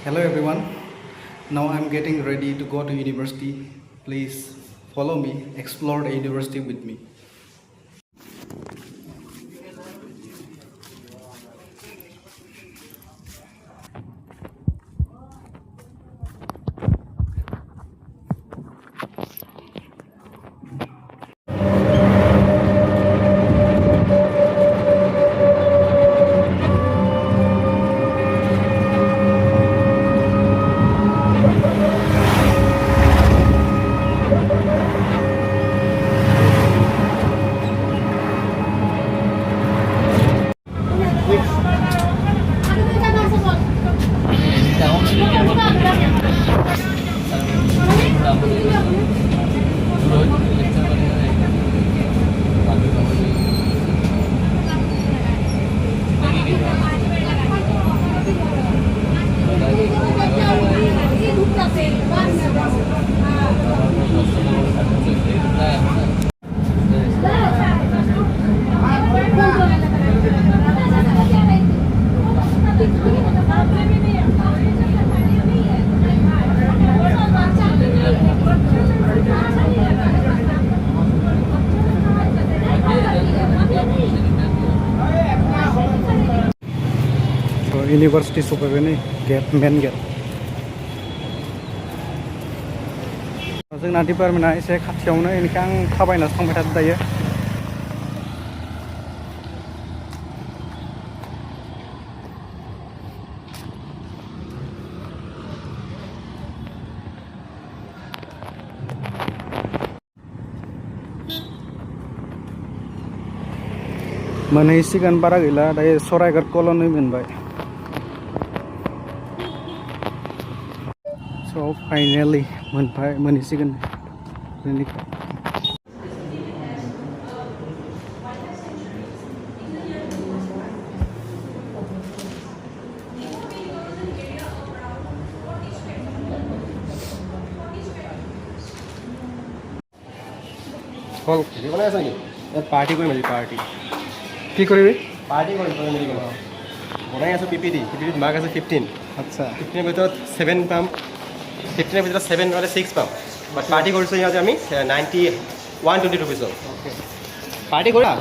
Hello everyone. Now I'm getting ready to go to university. Please follow me, explore the university with me. University super ini gate main gate. जों ना डिपार्टमेन्टआ एसे खाथियावनो इनिखाय आं थाबायनासो थांबाय थादों दायो। मोनहैसिगोन बारा गैला दायो सराइघाट कल'नि मोनबाय। So finally मोनहैसिगोन जोंनिखौ। কল ভিডিঅ' বনাই আছে নেকি? পাৰ্টি কৰিম আজি পাৰ্টি। কি কৰিবি? পাৰ্টি কৰিম তই মিলি কিনে। বনাই আছোঁ পিপিটিত মাৰ্ক আছে 15। আচ্ছা 15ৰ ভিতৰত 7 পাম, 15ৰ ভিতৰত 7 নহ'লে 6 পাম। বাট পাৰ্টি কৰিছোঁ ইয়াতে আমি 120 ৰুপিজৰ। অ'কে পাৰ্টি কৰা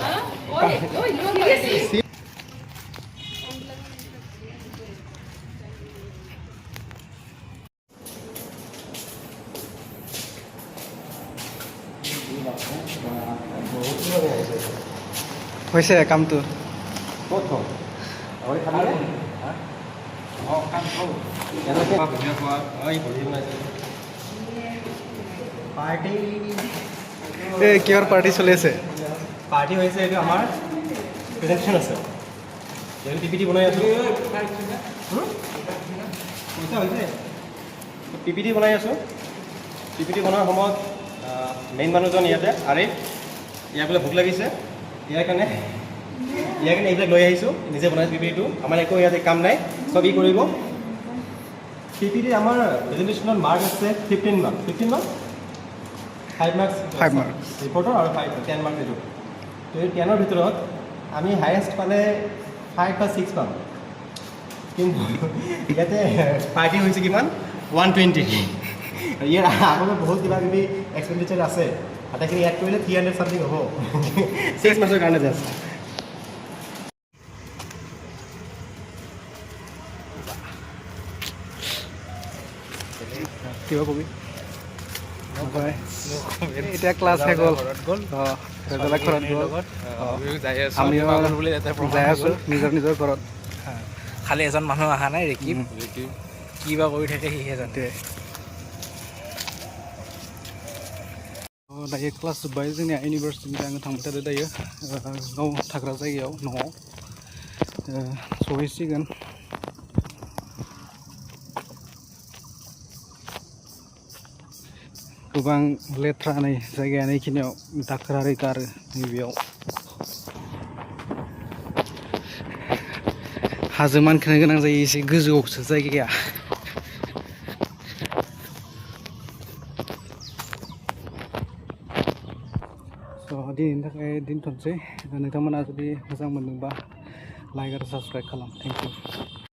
হৈছে কামটো। ক'ত থওঁ আপুনি খালি অঁ কাম থওঁ ধুনীয়া খোৱা এই ভৰি বনাইছে পাৰ্টি। এই কিহৰ পাৰ্টি চলি আছে? পাৰ্টি হৈছে এইটো আমাৰ প্ৰেজেণ্টেশ্যন আছে এইটো পিপিটি বনাই আছোঁ। পইচা হৈছে পিপিটি বনাই আছোঁ। পিপিটি বনোৱাৰ সময়ত মেইন মানুহজন ইয়াতে আৰে ইয়াক বোলে ভোক লাগিছে, ইয়াৰ কাৰণে এইবিলাক লৈ আহিছোঁ। নিজে বনাইছোঁ পিপিটিটো। আমাৰ একো ইয়াতে কাম নাই, চব ই কৰিব। পিপিটি আমাৰ প্ৰেজেণ্টেশ্যনত মাৰ্ক আছে 15 মাৰ্ক। 5 মাৰ্কছ ৰিপৰ্টৰ আৰু 10 মাৰ্কছ এইটো। তো এই 10ৰ ভিতৰত আমি হায়েষ্ট পালে 5 বা 6 পাম, কিন্তু ইয়াতে পাৰ্টি হৈছে কিমান 120। ইয়াৰ আগতে বহুত কিবা কিবি এক্সপেণ্ডিচাৰ আছে, আটাইখিনি এড কৰিলে 300 চামথিং হ'ব 6 মাৰ্কছৰ কাৰণে জাষ্ট। কিবা কবি? এতিয়া ক্লাছ শেষ হ'ল। ৰেজাল্ট ঘৰত গ'ল। আমিও যাই আছোঁ নিজৰ ঘৰত। খালি এজন মানুহ অহা নাই, ৰেকিব কি বা কৰি থাকে সিহে জানে। दायो क्लास जोब्बाय जोंनिया इउनिभार्सिटिनिफ्राय आङो थांबाय थादों दायो गाव थाग्रा जायगायाव न'आव सहैसिगोन। गोबां लेथ्रा नै जायगाया नैखिनियाव दाखोर आरि गारो नैबेयाव। हाजो मानखोनो गोनां जायो, एसे गोजौआवसो जायगाया। दिनैनि थाखाय दोनथ'नोसै। नोंथांमोना जुदि मोजां मोनदोंबा लाइक आरो साबस्क्राइब खालाम। Thank you.